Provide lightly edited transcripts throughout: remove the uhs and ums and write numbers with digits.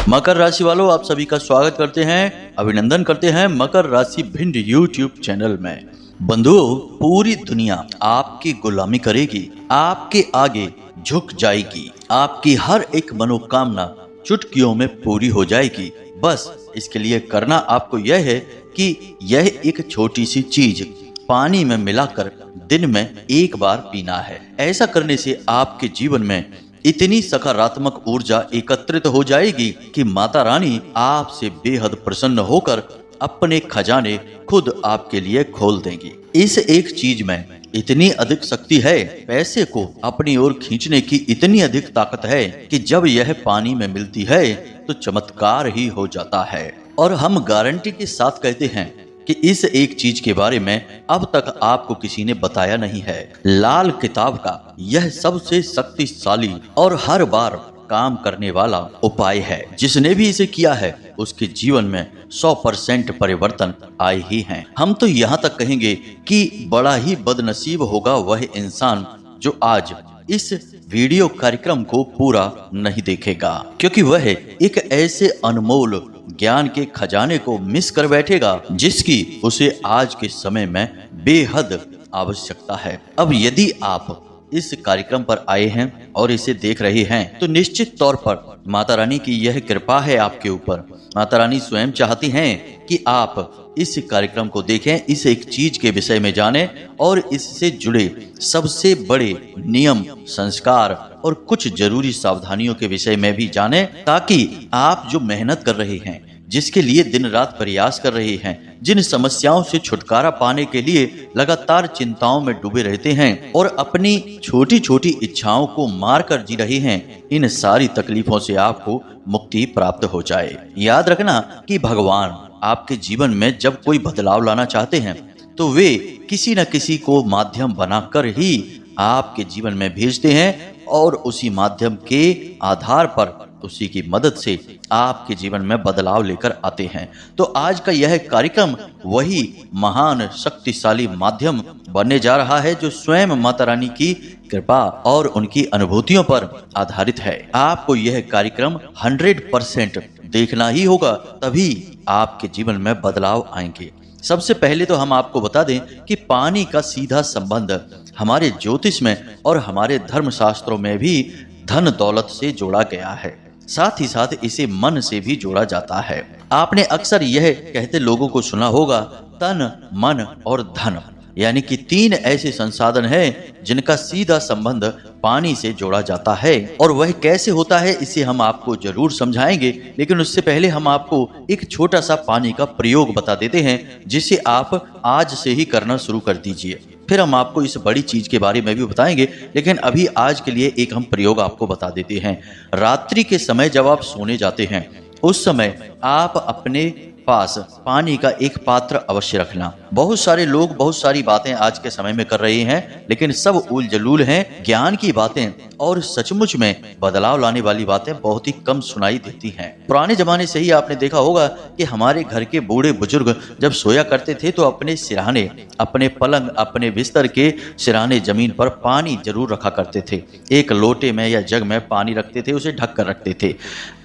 मकर राशि वालों, आप सभी का स्वागत करते हैं, अभिनंदन करते हैं मकर राशि भिंड यूट्यूब चैनल में। बंधुओं, पूरी दुनिया आपकी गुलामी करेगी, आपके आगे झुक जाएगी, आपकी हर एक मनोकामना चुटकियों में पूरी हो जाएगी। बस इसके लिए करना आपको यह है कि यह एक छोटी सी चीज पानी में मिलाकर दिन में एक बार पीना है। ऐसा करने से आपके जीवन में इतनी सकारात्मक ऊर्जा एकत्रित हो जाएगी कि माता रानी आपसे बेहद प्रसन्न होकर अपने खजाने खुद आपके लिए खोल देंगी। इस एक चीज में इतनी अधिक शक्ति है, पैसे को अपनी ओर खींचने की इतनी अधिक ताकत है कि जब यह पानी में मिलती है तो चमत्कार ही हो जाता है। और हम गारंटी के साथ कहते हैं कि इस एक चीज के बारे में अब तक आपको किसी ने बताया नहीं है। लाल किताब का यह सबसे शक्तिशाली और हर बार काम करने वाला उपाय है। जिसने भी इसे किया है उसके जीवन में 100% परिवर्तन आए ही हैं। हम तो यहाँ तक कहेंगे कि बड़ा ही बदनसीब होगा वह इंसान जो आज इस वीडियो कार्यक्रम को पूरा नहीं देखेगा, क्योंकि वह एक ऐसे अनमोल ज्ञान के खजाने को मिस कर बैठेगा जिसकी उसे आज के समय में बेहद आवश्यकता है। अब यदि आप इस कार्यक्रम पर आए हैं और इसे देख रहे हैं तो निश्चित तौर पर माता रानी की यह कृपा है आपके ऊपर। माता रानी स्वयं चाहती हैं कि आप इस कार्यक्रम को देखें, इस एक चीज के विषय में जानें और इससे जुड़े सबसे बड़े नियम, संस्कार और कुछ जरूरी सावधानियों के विषय में भी जानें, ताकि आप जो मेहनत कर रहे हैं, जिसके लिए दिन रात प्रयास कर रहे हैं, जिन समस्याओं से छुटकारा पाने के लिए लगातार चिंताओं में डूबे रहते हैं और अपनी छोटी छोटी इच्छाओं को मार कर जी रहे हैं, इन सारी तकलीफों से आपको मुक्ति प्राप्त हो जाए। याद रखना कि भगवान आपके जीवन में जब कोई बदलाव लाना चाहते हैं तो वे किसी न किसी को माध्यम बनाकर ही आपके जीवन में भेजते हैं और उसी माध्यम के आधार पर उसी की मदद से आपके जीवन में बदलाव लेकर आते हैं। तो आज का यह कार्यक्रम वही महान शक्तिशाली माध्यम बनने जा रहा है जो स्वयं माता रानी की कृपा और उनकी अनुभूतियों पर आधारित है। आपको यह कार्यक्रम 100% देखना ही होगा, तभी आपके जीवन में बदलाव आएंगे। सबसे पहले तो हम आपको बता दें कि पानी का सीधा संबंध हमारे ज्योतिष में और हमारे धर्मशास्त्रों में भी धन दौलत से जोड़ा गया है। साथ ही साथ इसे मन से भी जोड़ा जाता है। आपने अक्सर यह कहते लोगों को सुना होगा, तन, मन और धन, यानी कि 3 ऐसे संसाधन हैं जिनका सीधा संबंध पानी से जोड़ा जाता है। और वह कैसे होता है इसे हम आपको जरूर समझाएंगे, लेकिन उससे पहले हम आपको एक छोटा सा पानी का प्रयोग बता देते हैं जिसे आप आज से ही करना शुरू कर दीजिए। फिर हम आपको इस बड़ी चीज के बारे में भी बताएंगे, लेकिन अभी आज के लिए एक हम प्रयोग आपको बता देते हैं। रात्रि के समय जब आप सोने जाते हैं उस समय आप अपने पास पानी का एक पात्र अवश्य रखना। बहुत सारे लोग बहुत सारी बातें आज के समय में कर रहे हैं, लेकिन सब उल जलूल हैं। ज्ञान की बातें और सचमुच में बदलाव लाने वाली बातें बहुत ही कम सुनाई देती हैं। पुराने जमाने से ही आपने देखा होगा कि हमारे घर के बूढ़े बुजुर्ग जब सोया करते थे तो अपने सिरहाने, अपने पलंग, अपने बिस्तर के सिरहाने जमीन पर पानी जरूर रखा करते थे। एक लोटे में या जग में पानी रखते थे, उसे ढक कर रखते थे।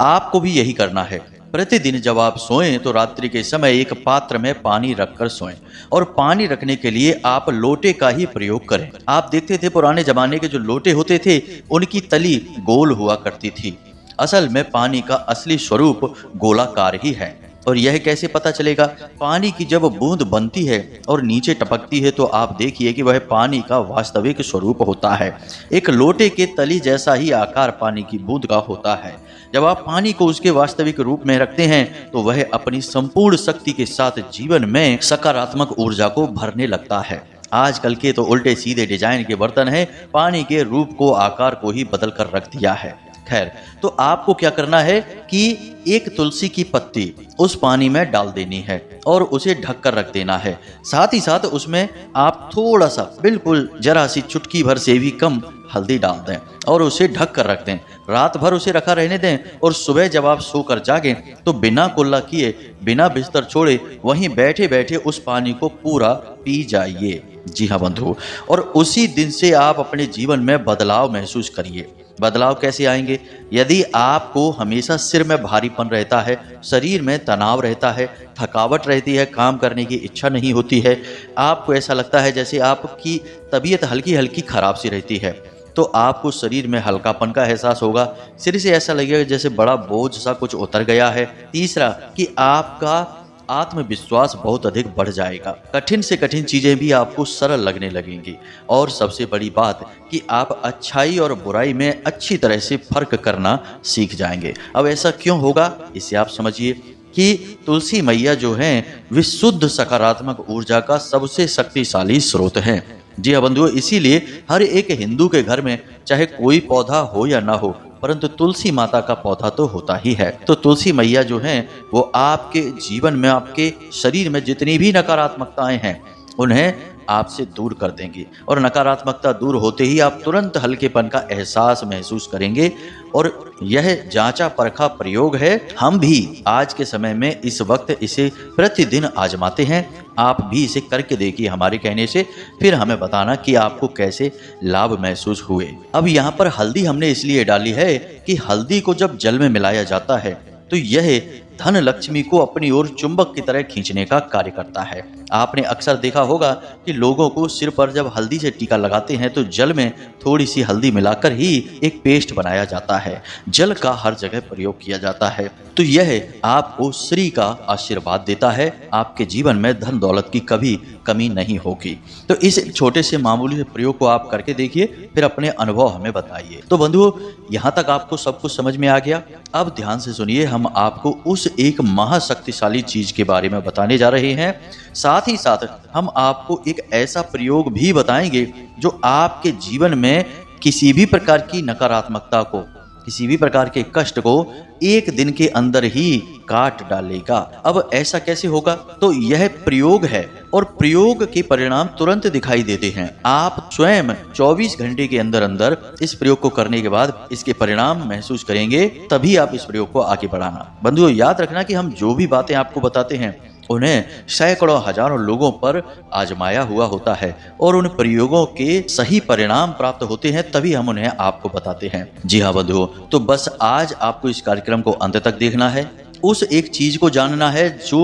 आपको भी यही करना है। प्रतिदिन जब आप सोएं तो रात्रि के समय एक पात्र में पानी रखकर सोएं, और पानी रखने के लिए आप लोटे का ही प्रयोग करें। आप देखते थे पुराने जमाने के जो लोटे होते थे उनकी तली गोल हुआ करती थी। असल में पानी का असली स्वरूप गोलाकार ही है। और यह कैसे पता चलेगा? पानी की जब बूंद बनती है और नीचे टपकती है तो आप देखिए कि वह पानी का वास्तविक स्वरूप होता है। एक लोटे के तली जैसा ही आकार पानी की बूंद का होता है। जब आप पानी को उसके वास्तविक रूप में रखते हैं तो वह अपनी संपूर्ण शक्ति के साथ जीवन में सकारात्मक ऊर्जा को भरने लगता है। आजकल के तो उल्टे सीधे डिजाइन के बर्तन हैं, पानी के रूप को, आकार को ही बदल कर रख दिया है। खैर, तो आपको क्या करना है कि एक तुलसी की पत्ती उस पानी में डाल देनी है और उसे ढक कर रख देना है। साथ ही साथ उसमें आप थोड़ा सा, बिल्कुल जरा सी चुटकी भर से भी कम हल्दी डाल दें और उसे ढक कर रख दें। रात भर उसे रखा रहने दें और सुबह जब आप सोकर जागें तो बिना कुल्ला किए, बिना बिस्तर छोड़े वहीं बैठे बैठे उस पानी को पूरा पी जाइए। जी हाँ बंधु, और उसी दिन से आप अपने जीवन में बदलाव महसूस करिए। बदलाव कैसे आएंगे? यदि आपको हमेशा सिर में भारीपन रहता है, शरीर में तनाव रहता है, थकावट रहती है, काम करने की इच्छा नहीं होती है, आपको ऐसा लगता है जैसे आपकी तबीयत हल्की हल्की खराब सी रहती है, तो आपको शरीर में हल्कापन का एहसास होगा। सिर से ऐसा लगेगा जैसे बड़ा बोझ सा कुछ उतर गया है। तीसरा कि आपका आत्मविश्वास बहुत अधिक बढ़ जाएगा। कठिन से कठिन चीजें भी आपको सरल लगने लगेंगी। और सबसे बड़ी बात कि आप अच्छाई और बुराई में अच्छी तरह से फर्क करना सीख जाएंगे। अब ऐसा क्यों होगा, इसे आप समझिए कि तुलसी मैया जो हैं वे शुद्ध सकारात्मक ऊर्जा का सबसे शक्तिशाली स्रोत हैं। जी हाँ बंधुओं, इसीलिए हर एक हिंदू के घर में चाहे कोई पौधा हो या ना हो, परंतु तुलसी माता का पौधा तो होता ही है। तो तुलसी मैया जो हैं वो आपके जीवन में, आपके शरीर में जितनी भी नकारात्मकताएं हैं उन्हें आपसे दूर कर देंगी। और नकारात्मकता दूर होते ही आप तुरंत हल्केपन का एहसास महसूस करेंगे। और यह जांचा परखा प्रयोग है। हम भी आज के समय में इस वक्त इसे प्रतिदिन आजमाते हैं। आप भी इसे करके देखिए हमारे कहने से, फिर हमें बताना कि आपको कैसे लाभ महसूस हुए। अब यहाँ पर हल्दी हमने इसलिए डाली है कि हल्दी को जब जल में मिलाया जाता है तो यह धन लक्ष्मी को अपनी ओर चुंबक की तरह खींचने का कार्य करता है। आपने अक्सर देखा होगा कि लोगों को सिर पर जब हल्दी से टीका लगाते हैं तो जल में थोड़ी सी हल्दी मिलाकर ही एक पेस्ट बनाया जाता है। जल का हर जगह प्रयोग किया जाता है। तो यह आपको श्री का आशीर्वाद देता है। आपके जीवन में धन दौलत की कभी कमी नहीं होगी। तो इस छोटे से मामूली से प्रयोग को आप करके देखिए, फिर अपने अनुभव हमें बताइए। तो बंधुओं, यहाँ तक आपको सब कुछ समझ में आ गया। अब ध्यान से सुनिए, हम आपको उस एक महाशक्तिशाली चीज के बारे में बताने जा रहे हैं। साथ ही साथ हम आपको एक ऐसा प्रयोग भी बताएंगे जो आपके जीवन में किसी भी प्रकार की नकारात्मकता को, किसी भी प्रकार के कष्ट को एक दिन के अंदर ही काट डालेगा। अब ऐसा कैसे होगा? तो यह प्रयोग है और प्रयोग के परिणाम तुरंत दिखाई देते हैं। आप स्वयं 24 घंटे के अंदर अंदर इस प्रयोग को करने के बाद इसके परिणाम महसूस करेंगे, तभी आप इस प्रयोग को आगे बढ़ाना। बंधुओं, याद रखना कि हम जो भी बातें आपको बताते हैं उन्हें सैकड़ों हजारों लोगों पर आजमाया हुआ होता है और उन प्रयोगों के सही परिणाम प्राप्त होते हैं, तभी हम उन्हें आपको बताते हैं। जी हाँ बंधुओं, तो बस आज आपको इस कार्यक्रम को अंत तक देखना है। उस एक चीज को जानना है जो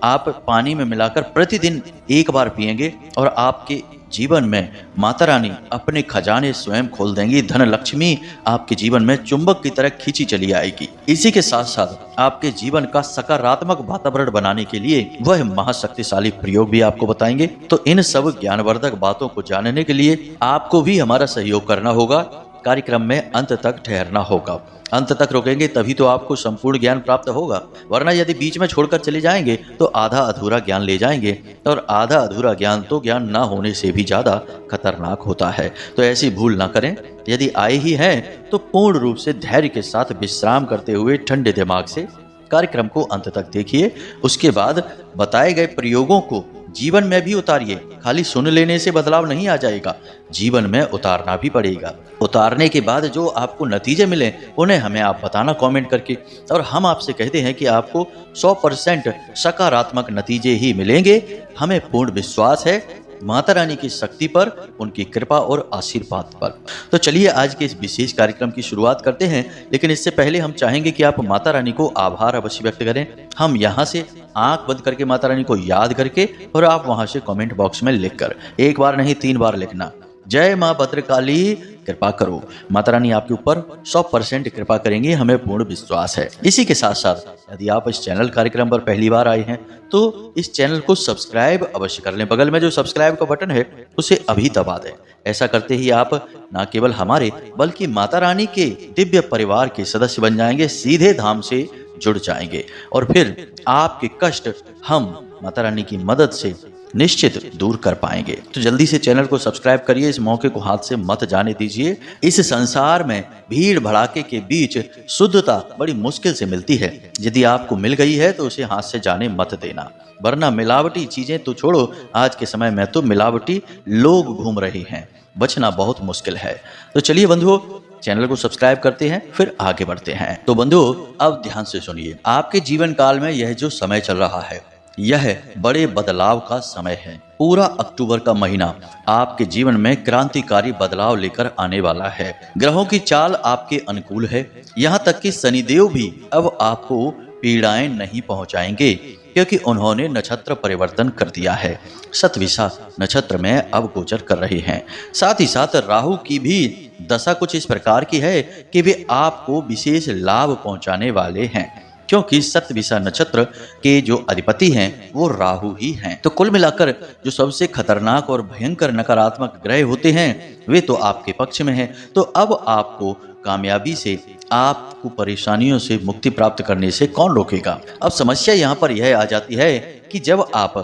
आप पानी में मिलाकर प्रतिदिन एक बार पिएंगे और आपके जीवन में माता रानी अपने खजाने स्वयं खोल देंगी। धन लक्ष्मी आपके जीवन में चुंबक की तरह खींची चली आएगी। इसी के साथ साथ आपके जीवन का सकारात्मक वातावरण बनाने के लिए वह महाशक्तिशाली प्रयोग भी आपको बताएंगे। तो इन सब ज्ञानवर्धक बातों को जानने के लिए आपको भी हमारा सहयोग करना होगा। कार्यक्रम में अंत तक ठहरना होगा। अंत तक रोकेंगे तभी तो आपको संपूर्ण ज्ञान प्राप्त होगा, वरना यदि बीच में छोड़कर चले जाएंगे तो आधा अधूरा ज्ञान ले जाएंगे, और आधा अधूरा ज्ञान तो ज्ञान ना होने से भी ज़्यादा खतरनाक होता है। तो ऐसी भूल ना करें। यदि आए ही हैं तो पूर्ण रूप से धैर्य के साथ विश्राम करते हुए ठंडे दिमाग से कार्यक्रम को अंत तक देखिए। उसके बाद बताए गए प्रयोगों को जीवन में भी उतारिए। खाली सुन लेने से बदलाव नहीं आ जाएगा, जीवन में उतारना भी पड़ेगा। उतारने के बाद जो आपको नतीजे मिले उन्हें हमें आप बताना कमेंट करके। और हम आपसे कहते हैं कि आपको 100% सकारात्मक नतीजे ही मिलेंगे। हमें पूर्ण विश्वास है माता रानी की शक्ति पर, उनकी कृपा और आशीर्वाद पर। तो चलिए आज के इस विशेष कार्यक्रम की शुरुआत करते हैं, लेकिन इससे पहले हम चाहेंगे कि आप माता रानी को आभार अवश्य व्यक्त करें। हम यहाँ से आंख बंद करके माता रानी को याद करके, और आप वहां से कमेंट बॉक्स में लिखकर, एक बार नहीं 3 बार लिखना, जय माँ भद्रकाली कृपा करो। माता रानी आपके ऊपर 100% कृपा करेंगे, हमें पूर्ण विश्वास है। इसी के साथ साथ यदि आप इस चैनल कार्यक्रम पर पहली बार आए हैं तो इस चैनल को सब्सक्राइब अवश्य कर लें। बगल में जो सब्सक्राइब का बटन है उसे अभी दबा दें। ऐसा करते ही आप न केवल हमारे बल्कि माता रानी के दिव्य परिवार के सदस्य बन जाएंगे, सीधे धाम से जुड़ जाएंगे, और फिर आपके कष्ट हम माता रानी की मदद से निश्चित दूर कर पाएंगे। तो जल्दी से चैनल को सब्सक्राइब करिए, इस मौके को हाथ से मत जाने दीजिए। इस संसार में भीड़ भड़ाके के बीच शुद्धता बड़ी मुश्किल से मिलती है। यदि आपको मिल गई है तो उसे हाथ से जाने मत देना, वरना मिलावटी चीजें तो छोड़ो, आज के समय में तो मिलावटी लोग घूम रहे हैं, बचना बहुत मुश्किल है। तो चलिए बंधुओं, चैनल को सब्सक्राइब करते हैं, फिर आगे बढ़ते हैं। तो बंधुओं, अब ध्यान से सुनिए। आपके जीवन काल में यह जो समय चल रहा है यह बड़े बदलाव का समय है। पूरा अक्टूबर का महीना आपके जीवन में क्रांतिकारी बदलाव लेकर आने वाला है। ग्रहों की चाल आपके अनुकूल है। यहाँ तक कि शनिदेव भी अब आपको पीड़ाएं नहीं पहुंचाएंगे, क्योंकि उन्होंने नक्षत्र परिवर्तन कर दिया है। शतभिषा नक्षत्र में अब गोचर कर रहे हैं। साथ ही साथ राहु की भी दशा कुछ इस प्रकार की है कि वे आपको विशेष लाभ पहुंचाने वाले हैं, क्योंकि शतभिषा नक्षत्र के जो अधिपति हैं वो राहु ही हैं। तो कुल मिलाकर जो सबसे खतरनाक और भयंकर नकारात्मक ग्रह होते हैं वे तो आपके पक्ष में हैं। तो अब आपको कामयाबी से, आपको परेशानियों से मुक्ति प्राप्त करने से कौन रोकेगा। अब समस्या यहाँ पर यह आ जाती है कि जब आप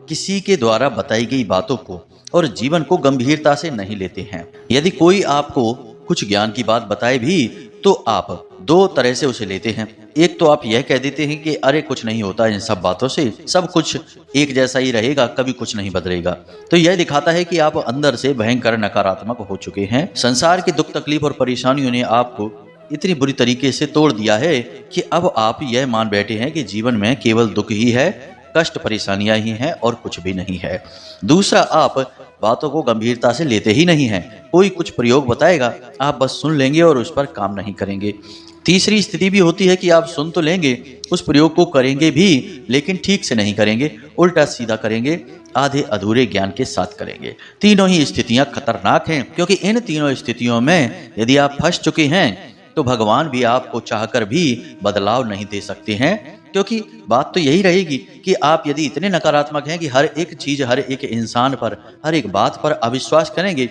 किसी के द्वारा बताई गई बातों को और जीवन को गंभीरता से नहीं लेते हैं। यदि कोई आपको कुछ ज्ञान की बात बताए भी तो आप दो तरह से उसे लेते हैं। एक तो आप यह कह देते हैं कि अरे कुछ नहीं होता इन सब बातों से, सब कुछ एक जैसा ही रहेगा, कभी कुछ नहीं बदलेगा। तो यह दिखाता है कि आप अंदर से भयंकर नकारात्मक हो चुके हैं। संसार के दुख तकलीफ और परेशानियों ने आपको इतनी बुरी तरीके से तोड़ दिया है कि अब आप यह मान बैठे हैं कि जीवन में केवल दुख ही है, कष्ट परेशानियां ही हैं और कुछ भी नहीं है। दूसरा, आप बातों को गंभीरता से लेते ही नहीं हैं। कोई कुछ प्रयोग बताएगा, आप बस सुन लेंगे और उस पर काम नहीं करेंगे। तीसरी स्थिति भी होती है कि आप सुन तो लेंगे, उस प्रयोग को करेंगे भी लेकिन ठीक से नहीं करेंगे, उल्टा सीधा करेंगे, आधे अधूरे ज्ञान के साथ करेंगे। तीनों ही स्थितियां खतरनाक हैं, क्योंकि इन तीनों स्थितियों में यदि आप फंस चुके हैं तो भगवान भी आपको चाहकर भी बदलाव नहीं दे सकते हैं। क्योंकि बात तो यही रहेगी कि आप यदि इतने नकारात्मक हैं कि हर एक चीज, हर एक इंसान पर, हर एक बात पर अविश्वास करेंगे,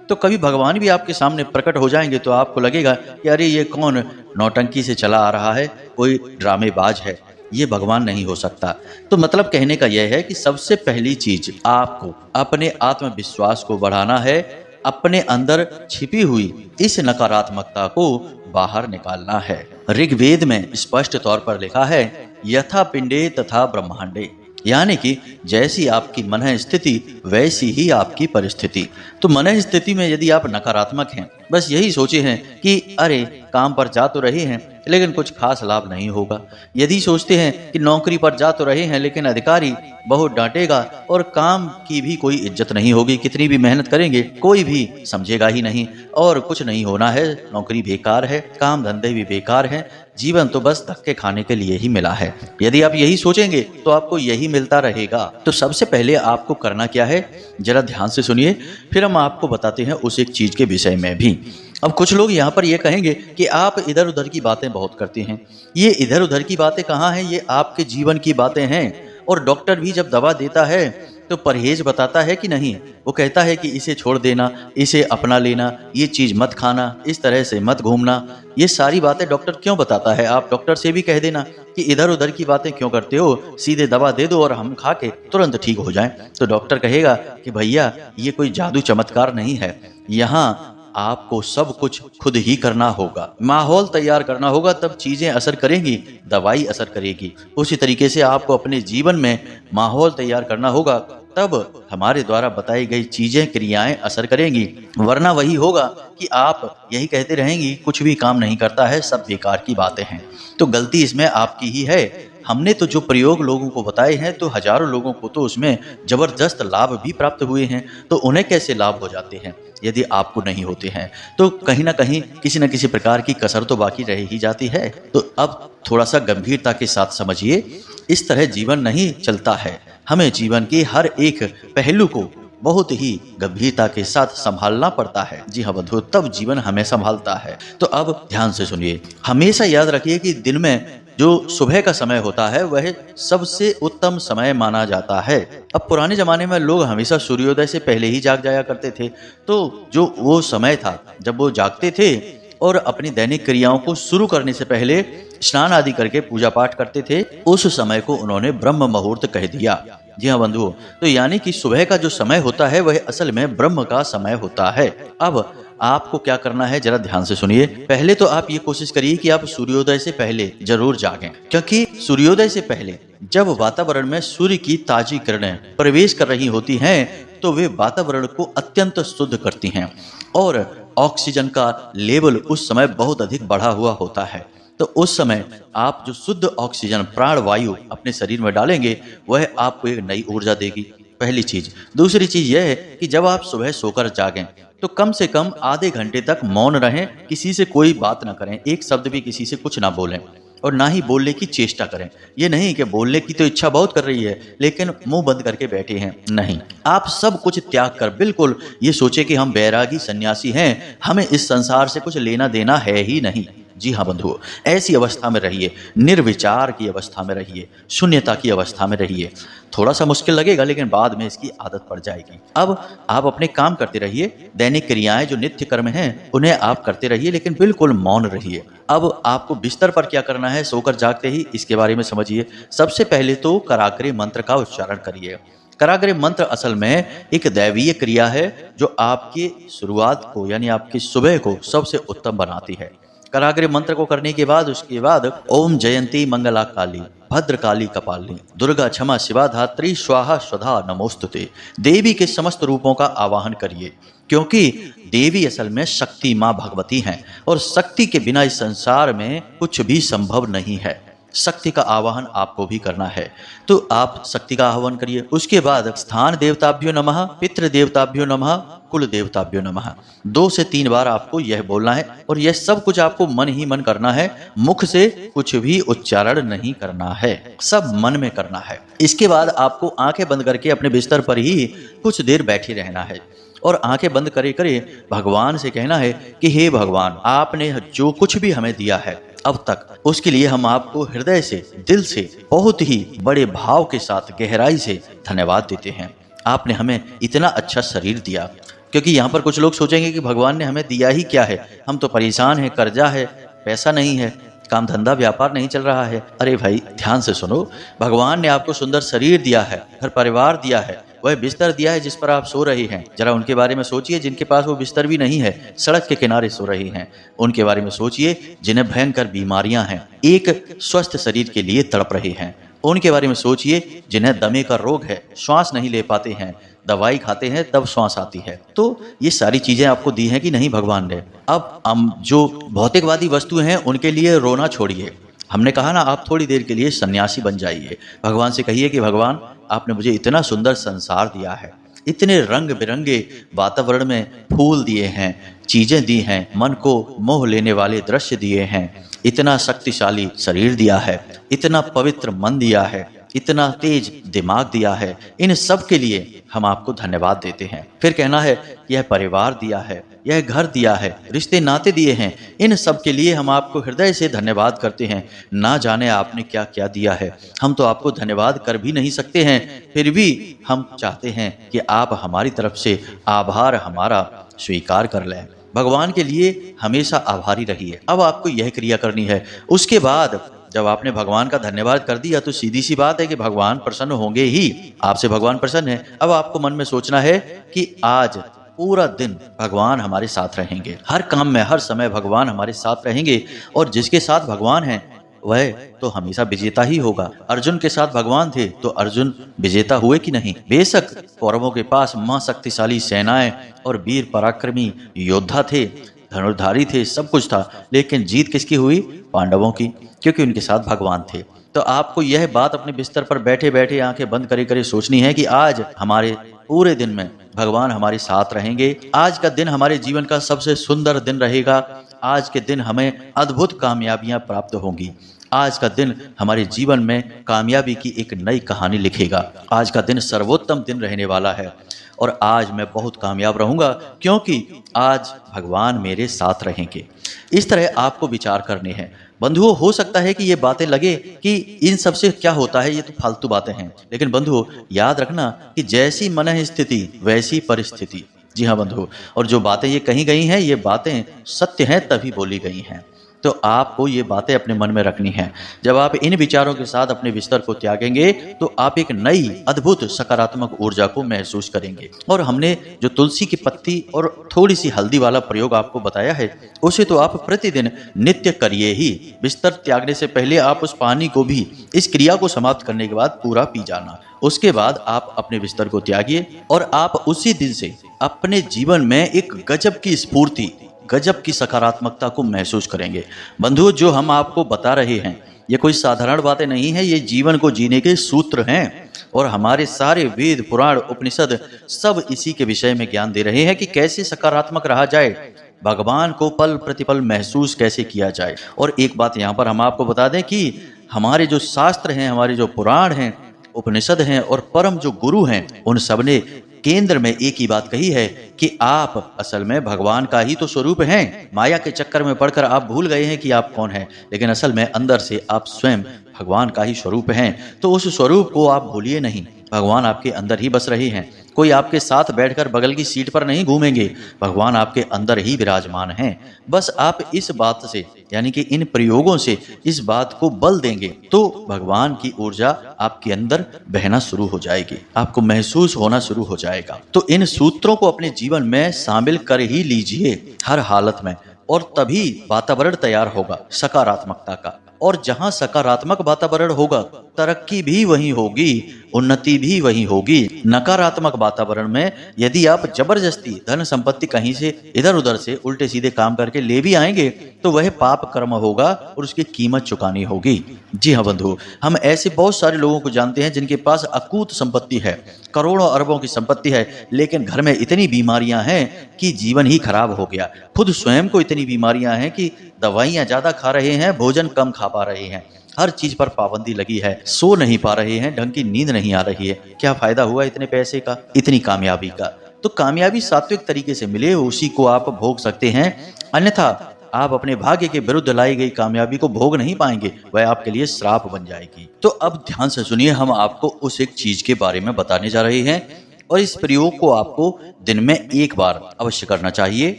तो कभी भगवान भी आपके सामने प्रकट हो जाएंगे तो आपको लगेगा कि अरे ये कौन नौटंकी से चला आ रहा है, कोई ड्रामेबाज है, ये भगवान नहीं हो सकता। तो मतलब कहने का यह है कि सबसे पहली चीज आपको अपने आत्मविश्वास को बढ़ाना है, अपने अंदर छिपी हुई इस नकारात्मकता को बाहर निकालना है। ऋग्वेद में स्पष्ट तौर पर लिखा है, यथा पिंडे तथा ब्रह्मांडे, यानी कि जैसी आपकी मन स्थिति वैसी ही आपकी परिस्थिति। तो मन स्थिति में यदि आप नकारात्मक हैं, बस यही सोचे हैं कि अरे काम पर जा तो रहे हैं लेकिन कुछ खास लाभ नहीं होगा, यदि सोचते हैं कि नौकरी पर जा तो रहे हैं लेकिन अधिकारी बहुत डांटेगा और काम की भी कोई इज्जत नहीं होगी, कितनी भी मेहनत करेंगे कोई भी समझेगा ही नहीं और कुछ नहीं होना है, नौकरी बेकार है, काम धंधे भी बेकार हैं, जीवन तो बस धक्के खाने के लिए ही मिला है, यदि आप यही सोचेंगे तो आपको यही मिलता रहेगा। तो सबसे पहले आपको करना क्या है, जरा ध्यान से सुनिए, फिर हम आपको बताते हैं उस एक चीज के विषय में भी। अब कुछ लोग यहाँ पर ये कहेंगे कि आप इधर उधर की बातें बहुत करते हैं। ये इधर उधर की बातें कहाँ हैं, ये आपके जीवन की बातें हैं। और डॉक्टर भी जब दवा देता है तो परहेज बताता है कि नहीं, वो कहता है कि इसे छोड़ देना, इसे अपना लेना, ये चीज़ मत खाना, इस तरह से मत घूमना। ये सारी बातें डॉक्टर क्यों बताता है? आप डॉक्टर से भी कह देना कि इधर उधर की बातें क्यों करते हो, सीधे दवा दे दो और हम खा के तुरंत ठीक हो जाएं। तो डॉक्टर कहेगा कि भैया ये कोई जादू चमत्कार नहीं है, यहाँ आपको सब कुछ खुद ही करना होगा, माहौल तैयार करना होगा, तब चीजें असर करेंगी, दवाई असर करेगी। उसी तरीके से आपको अपने जीवन में माहौल तैयार करना होगा, तब हमारे द्वारा बताई गई चीजें, क्रियाएं असर करेंगी। वरना वही होगा कि आप यही कहते रहेंगी कुछ भी काम नहीं करता है, सब बेकार की बातें हैं। तो गलती इसमें आपकी ही है। हमने तो जो प्रयोग लोगों को बताए हैं तो हजारों लोगों को तो उसमें जबरदस्त लाभ भी प्राप्त हुए हैं, तो उन्हें कैसे लाभ हो जाते हैं यदि आपको नहीं होते हैं? तो कहीं ना कहीं किसी न किसी प्रकार की कसर तो बाकी रह ही जाती है। तो अब थोड़ा सा गंभीरता के साथ समझिए, इस तरह जीवन नहीं चलता है। हमें जीवन के हर एक पहलू को बहुत ही गंभीरता के साथ संभालना पड़ता है। जी हाँ बंधु, तब जीवन हमें संभालता है। तो अब ध्यान से सुनिए, हमेशा याद रखिए कि दिन में जो सुबह का समय होता है वह सबसे उत्तम समय माना जाता है। अब पुराने जमाने में लोग हमेशा सूर्योदय से पहले ही जाग जाया करते थे, तो जो वो समय था जब वो जागते थे और अपनी दैनिक क्रियाओं को शुरू करने से पहले स्नान आदि करके पूजा पाठ करते थे, उस समय को उन्होंने ब्रह्म मुहूर्त कह दिया। जी हाँ बंधुओं, तो यानी कि सुबह का जो समय होता है वह असल में ब्रह्म का समय होता है। अब आपको क्या करना है जरा ध्यान से सुनिए। पहले तो आप ये कोशिश करिए कि आप सूर्योदय से पहले जरूर जागें, क्योंकि सूर्योदय से पहले जब वातावरण में सूर्य की ताजी किरणें प्रवेश कर रही होती हैं तो वे वातावरण को अत्यंत शुद्ध करती हैं और ऑक्सीजन का लेवल उस समय बहुत अधिक बढ़ा हुआ होता है। तो उस समय आप जो शुद्ध ऑक्सीजन प्राण वायु अपने शरीर में डालेंगे वह आपको एक नई ऊर्जा देगी, पहली चीज। दूसरी चीज यह है कि जब आप सुबह सोकर जागें तो कम से कम आधे घंटे तक मौन रहें, किसी से कोई बात ना करें, एक शब्द भी किसी से कुछ ना बोलें और ना ही बोलने की चेष्टा करें। ये नहीं कि बोलने की तो इच्छा बहुत कर रही है लेकिन मुंह बंद करके बैठे हैं, नहीं। आप सब कुछ त्याग कर बिल्कुल ये सोचे कि हम बैरागी सन्यासी हैं, हमें इस संसार से कुछ लेना देना है ही नहीं। जी हाँ बंधुओं, ऐसी अवस्था में रहिए, निर्विचार की अवस्था में रहिए, शून्यता की अवस्था में रहिए। थोड़ा सा मुश्किल लगेगा लेकिन बाद में इसकी आदत पड़ जाएगी। अब आप अपने काम करते रहिए, दैनिक क्रियाएं जो नित्य कर्म हैं उन्हें आप करते रहिए लेकिन बिल्कुल मौन रहिए। अब आपको बिस्तर पर क्या करना है सोकर जागते ही, इसके बारे में समझिए। सबसे पहले तो कराग्रे मंत्र का उच्चारण करिए। कराग्रे मंत्र असल में एक दैवीय क्रिया है जो आपकी शुरुआत को यानी आपकी सुबह को सबसे उत्तम बनाती है। कराग्रे मंत्र को करने के बाद उसके बाद ओम जयंती मंगला काली भद्र काली कपालिनी दुर्गा क्षमा शिवा धात्री स्वाहा स्वधा नमोस्तुते, देवी के समस्त रूपों का आवाहन करिए, क्योंकि देवी असल में शक्ति माँ भगवती हैं और शक्ति के बिना इस संसार में कुछ भी संभव नहीं है। शक्ति का आवाहन आपको भी करना है तो आप शक्ति का आह्वान करिए। उसके बाद स्थान देवताभ्यो नमः, पितृ देवताभ्यो नमः, कुल देवताभ्यो नमः 2 से 3 बार आपको यह बोलना है और यह सब कुछ आपको मन ही मन करना है, मुख से कुछ भी उच्चारण नहीं करना है, सब मन में करना है। इसके बाद आपको आंखें बंद करके अपने बिस्तर पर ही कुछ देर बैठे रहना है और आंखें बंद करे करे भगवान से कहना है कि हे भगवान, आपने जो कुछ भी हमें दिया है अब तक, उसके लिए हम आपको हृदय से, दिल से, बहुत ही बड़े भाव के साथ गहराई से धन्यवाद देते हैं। आपने हमें इतना अच्छा शरीर दिया, क्योंकि यहाँ पर कुछ लोग सोचेंगे कि भगवान ने हमें दिया ही क्या है, हम तो परेशान हैं, कर्जा है, पैसा नहीं है, काम धंधा व्यापार नहीं चल रहा है। अरे भाई ध्यान से सुनो, भगवान ने आपको सुंदर शरीर दिया है, घर परिवार दिया है, वह बिस्तर दिया है जिस पर आप सो रही हैं। जरा उनके बारे में सोचिए जिनके पास वो बिस्तर भी नहीं है, सड़क के किनारे सो रही हैं। उनके बारे में सोचिए जिन्हें भयंकर बीमारियां हैं, एक स्वस्थ शरीर के लिए तड़प रहे हैं। उनके बारे में सोचिए जिन्हें दमे का रोग है, श्वास नहीं ले पाते हैं, दवाई खाते हैं तब श्वास आती है। तो ये सारी चीजें आपको दी हैं कि नहीं भगवान ने। अब हम जो भौतिकवादी वस्तुएं हैं उनके लिए रोना छोड़िए। हमने कहा ना, आप थोड़ी देर के लिए सन्यासी बन जाइए। भगवान से कहिए कि भगवान, आपने मुझे इतना सुंदर संसार दिया है, इतने रंग बिरंगे वातावरण में फूल दिए हैं, चीजें दी हैं, मन को मोह लेने वाले दृश्य दिए हैं, इतना शक्तिशाली शरीर दिया है, इतना पवित्र मन दिया है, इतना तेज दिमाग दिया है। इन सब के लिए हम आपको धन्यवाद देते हैं। फिर कहना है यह परिवार दिया है, यह घर दिया है, रिश्ते नाते दिए हैं, इन सब के लिए हम आपको हृदय से धन्यवाद करते हैं। ना जाने आपने क्या क्या दिया है, हम तो आपको धन्यवाद कर भी नहीं सकते हैं, फिर भी हम चाहते हैं कि आप हमारी तरफ से आभार हमारा स्वीकार कर लें। भगवान के लिए हमेशा आभारी रहिए। अब आपको यह क्रिया करनी है। उसके बाद जब आपने भगवान का धन्यवाद कर दिया तो सीधी सी बात है कि भगवान प्रसन्न होंगे ही, आपसे भगवान प्रसन्न है। अब आपको मन में सोचना है कि आज पूरा दिन भगवान हमारे साथ रहेंगे, हर काम में हर समय भगवान हमारे साथ रहेंगे और जिसके साथ भगवान है वह तो हमेशा विजेता ही होगा। अर्जुन के साथ भगवान थे तो अर्जुन विजेता हुए कि नहीं? बेशक कौरवों के पास महाशक्तिशाली सेनाएं और वीर पराक्रमी योद्धा थे, धनुर्धारी थे, सब कुछ था, लेकिन जीत किसकी हुई? पांडवों की, क्योंकि उनके साथ भगवान थे। तो आपको यह बात अपने बिस्तर पर बैठे बैठे आंखें बंद करे करे सोचनी है कि आज हमारे पूरे दिन में भगवान हमारे साथ रहेंगे। आज का दिन हमारे जीवन का सबसे सुंदर दिन रहेगा। आज के दिन हमें अद्भुत कामयाबियां प्राप्त होंगी। आज का दिन हमारे जीवन में कामयाबी की एक नई कहानी लिखेगा। आज का दिन सर्वोत्तम दिन रहने वाला है और आज मैं बहुत कामयाब रहूंगा क्योंकि आज भगवान मेरे साथ रहेंगे। इस तरह आपको विचार करने हैं। बंधुओं, हो सकता है कि ये बातें लगे कि इन सब से क्या होता है, ये तो फालतू बातें हैं, लेकिन बंधुओं याद रखना कि जैसी मन स्थिति वैसी परिस्थिति। जी हाँ बंधुओं, और जो बातें ये कही गई हैं ये बातें सत्य हैं तभी बोली गई हैं। तो आपको ये बातें अपने मन में रखनी हैं। जब आप इन विचारों के साथ अपने बिस्तर को त्यागेंगे तो आप एक नई अद्भुत सकारात्मक ऊर्जा को महसूस करेंगे। और हमने जो तुलसी की पत्ती और थोड़ी सी हल्दी वाला प्रयोग आपको बताया है उसे तो आप प्रतिदिन नित्य करिए ही। बिस्तर त्यागने से पहले आप उस पानी को भी इस क्रिया को समाप्त करने के बाद पूरा पी जाना। उसके बाद आप अपने बिस्तर को त्यागिए और आप उसी दिन से अपने जीवन में एक गजब की स्फूर्ति, गजब की सकारात्मकता को महसूस करेंगे। बंधुओं, जो हम आपको बता रहे हैं ये कोई साधारण बातें नहीं है, ये जीवन को जीने के सूत्र हैं। और हमारे सारे वेद, पुराण, उपनिषद सब इसी के विषय में ज्ञान दे रहे हैं कि कैसे सकारात्मक रहा जाए, भगवान को पल प्रतिपल महसूस कैसे किया जाए। और एक बात यहाँ पर हम आपको बता दें कि हमारे जो शास्त्र हैं, हमारे जो पुराण हैं, उपनिषद हैं और परम जो गुरु हैं, उन सब ने केंद्र में एक ही बात कही है कि आप असल में भगवान का ही तो स्वरूप हैं। माया के चक्कर में पड़कर आप भूल गए हैं कि आप कौन हैं, लेकिन असल में अंदर से आप स्वयं भगवान का ही स्वरूप हैं। तो उस स्वरूप को आप भूलिए नहीं, भगवान आपके अंदर ही बस रहे हैं। कोई आपके साथ बैठकर बगल की सीट पर नहीं घूमेंगे, भगवान आपके अंदर ही विराजमान हैं। बस आप इस बात से, यानी कि इन प्रयोगों से इस बात को बल देंगे तो भगवान की ऊर्जा आपके अंदर बहना शुरू हो जाएगी, आपको महसूस होना शुरू हो जाएगा। तो इन सूत्रों को अपने जीवन में शामिल कर ही लीजिए हर हालत में, और तभी वातावरण तैयार होगा सकारात्मकता का। और जहां सकारात्मक वातावरण होगा, तरक्की भी वहीं होगी, उन्नति भी वहीं होगी। नकारात्मक वातावरण में यदि आप जबरदस्ती धन संपत्ति कहीं से इधर उधर से उल्टे सीधे काम करके ले भी आएंगे तो वह पाप कर्म होगा और उसकी कीमत चुकानी होगी। जी हाँ बंधु, हम ऐसे बहुत सारे लोगों को जानते हैं जिनके पास अकूत संपत्ति है, करोड़ों अरबों की संपत्ति है, लेकिन घर में इतनी बीमारियां हैं कि जीवन ही खराब हो गया। खुद स्वयं को इतनी बीमारियां हैं कि दवाइयां ज्यादा खा रहे हैं, भोजन कम खा पा रहे हैं, हर चीज पर पाबंदी लगी है, सो नहीं पा रहे हैं, ढंग की नींद नहीं आ रही है। क्या फायदा हुआ इतने पैसे का, इतनी कामयाबी का? तो कामयाबी सात्विक तरीके से मिले उसी को आप भोग सकते हैं, अन्यथा आप अपने भाग्य के विरुद्ध लाई गई कामयाबी को भोग नहीं पाएंगे, वह आपके लिए श्राप बन जाएगी। तो अब ध्यान से सुनिए, हम आपको उस एक चीज के बारे में बताने जा रहे हैं और इस प्रयोग को आपको दिन में एक बार अवश्य करना चाहिए।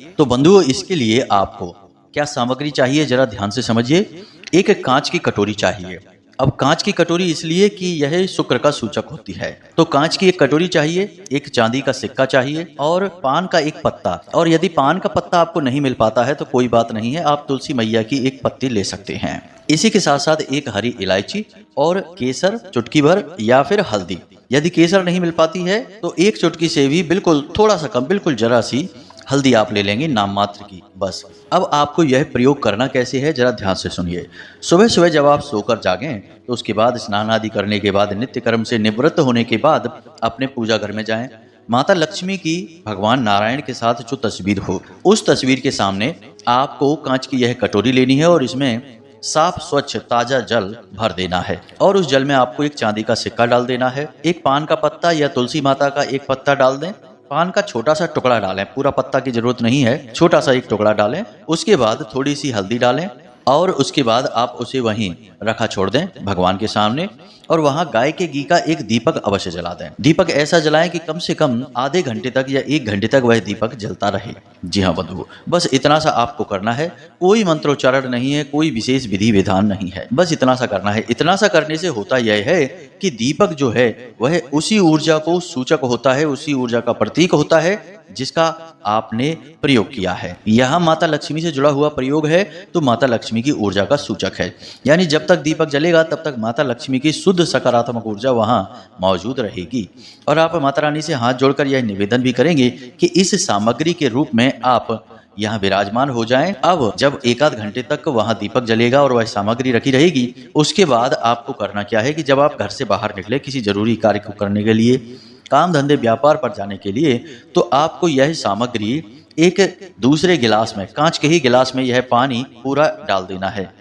तो बंधुओं, इसके लिए आपको क्या सामग्री चाहिए जरा ध्यान से समझिए। एक कांच की कटोरी चाहिए। अब कांच की कटोरी इसलिए कि यह शुक्र का सूचक होती है, तो कांच की एक कटोरी चाहिए, एक चांदी का सिक्का चाहिए और पान का एक पत्ता। और यदि पान का पत्ता आपको नहीं मिल पाता है तो कोई बात नहीं है, आप तुलसी मैया की एक पत्ती ले सकते हैं। इसी के साथ साथ एक हरी इलायची और केसर चुटकी भर या फिर हल्दी। यदि केसर नहीं मिल पाती है तो एक चुटकी से भी बिल्कुल थोड़ा सा कम, बिल्कुल जरा सी हल्दी आप ले लेंगे, नाम मात्र की, बस। अब आपको यह प्रयोग करना कैसे है जरा ध्यान से सुनिए। सुबह सुबह जब आप सोकर जागें तो उसके बाद स्नान आदि करने के बाद, नित्य कर्म से निवृत्त होने के बाद अपने पूजा घर में जाएं। माता लक्ष्मी की भगवान नारायण के साथ जो तस्वीर हो, उस तस्वीर के सामने आपको कांच की यह कटोरी लेनी है और इसमें साफ स्वच्छ ताजा जल भर देना है और उस जल में आपको एक चांदी का सिक्का डाल देना है, एक पान का पत्ता या तुलसी माता का एक पत्ता डाल दें, पान का छोटा सा टुकड़ा डालें, पूरा पत्ता की जरूरत नहीं है, छोटा सा एक टुकड़ा डालें। उसके बाद थोड़ी सी हल्दी डालें और उसके बाद आप उसे वहीं रखा छोड़ दें भगवान के सामने और वहां गाय के घी का एक दीपक अवश्य जला दें। दीपक ऐसा जलाएं कि कम से कम आधे घंटे तक या 1 घंटे तक वह दीपक जलता रहे। जी हाँ बंधुओं, बस इतना सा आपको करना है, कोई मंत्रोच्चारण नहीं है, कोई विशेष विधि विधान नहीं है, बस इतना सा करना है। इतना सा करने से होता यह है कि दीपक जो है वह उसी ऊर्जा को सूचक होता है, उसी ऊर्जा का प्रतीक होता है जिसका आपने प्रयोग किया है। यह माता लक्ष्मी से जुड़ा हुआ प्रयोग है तो माता लक्ष्मी की ऊर्जा का सूचक है, यानी जब तक दीपक जलेगा तब तक माता लक्ष्मी की शुद्ध सकारात्मक ऊर्जा वहां मौजूद रहेगी। और आप माता रानी से हाथ जोड़कर यह निवेदन भी करेंगे कि इस सामग्री के रूप में आप यहाँ विराजमान हो जाएं। अब जब 1-8 घंटे तक वहां दीपक जलेगा और वह सामग्री रखी रहेगी, उसके बाद आपको करना क्या है कि जब आप घर से बाहर निकले किसी जरूरी कार्य को करने के लिए, काम धंधे व्यापार पर जाने के लिए, तो आपको यह सामग्री एक दूसरे गिलास में, कांच के ही गिलास में यह पानी पूरा डाल देना है।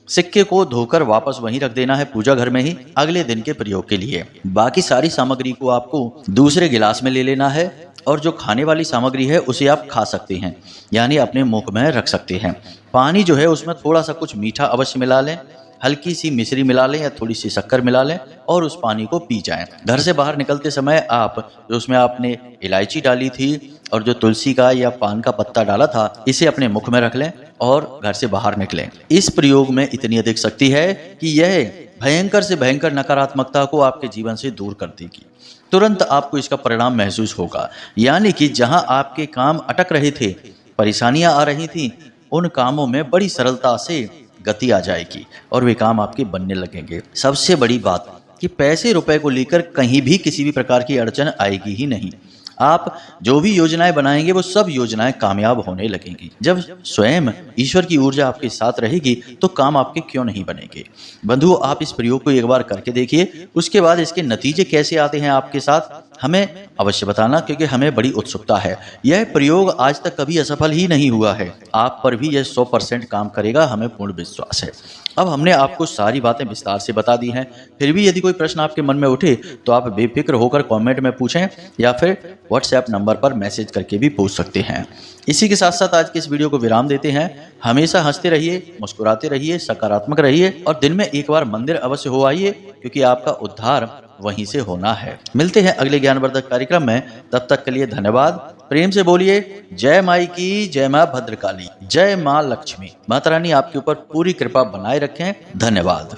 सिक्के को धोकर वापस वहीं रख देना है पूजा घर में ही, अगले दिन के प्रयोग के लिए। बाकी सारी सामग्री को आपको दूसरे गिलास में ले लेना है और जो खाने वाली सामग्री है उसे आप खा सकते हैं, यानी अपने मुख में रख सकते हैं। पानी जो है उसमें थोड़ा सा कुछ मीठा अवश्य मिला लें, हल्की सी मिश्री मिला लें या थोड़ी सी शक्कर मिला लें और उस पानी को पी जाएं। घर से बाहर निकलते समय आप जो उसमें आपने इलायची डाली थी और जो तुलसी का या पान का पत्ता डाला था, इसे अपने मुख में रख लें और घर से बाहर निकलें। इस प्रयोग में इतनी अधिक शक्ति है कि यह भयंकर से भयंकर नकारात्मकता को आपके जीवन से दूर कर देगी। तुरंत आपको इसका परिणाम महसूस होगा, यानी कि जहां आपके काम अटक रहे थे, परेशानियां आ रही थी, उन कामों में बड़ी सरलता से गति आ जाएगी और वे काम आपके बनने लगेंगे। सबसे बड़ी बात कि पैसे रुपए को लेकर कहीं भी किसी भी प्रकार की अड़चन आएगी ही नहीं। आप जो भी योजनाएं बनाएंगे वो सब योजनाएं कामयाब होने लगेंगी। जब स्वयं ईश्वर की ऊर्जा आपके साथ रहेगी तो काम आपके क्यों नहीं बनेंगे। बंधुओं, आप इस प्रयोग को एक बार करके देखिए, उसके बाद इसके नतीजे कैसे आते हैं आपके साथ हमें अवश्य बताना, क्योंकि हमें बड़ी उत्सुकता है। यह प्रयोग आज तक कभी असफल ही नहीं हुआ है। आप पर भी यह 100% काम करेगा, हमें पूर्ण विश्वास है। अब हमने आपको सारी बातें विस्तार से बता दी हैं। फिर भी यदि कोई प्रश्न आपके मन में उठे तो आप बेफिक्र होकर कमेंट में पूछें या फिर व्हाट्सएप नंबर पर मैसेज करके भी पूछ सकते हैं। इसी के साथ साथ आज के इस वीडियो को विराम देते हैं। हमेशा हंसते रहिए, मुस्कुराते रहिए, सकारात्मक रहिए और दिन में एक बार मंदिर अवश्य हो आइए, क्योंकि आपका उद्धार वहीं से होना है। मिलते हैं अगले ज्ञानवर्धक कार्यक्रम में, तब तक के लिए धन्यवाद। प्रेम से बोलिए जय माई की, जय मां भद्रकाली, जय मां लक्ष्मी। माता रानी आपके ऊपर पूरी कृपा बनाए रखें। धन्यवाद।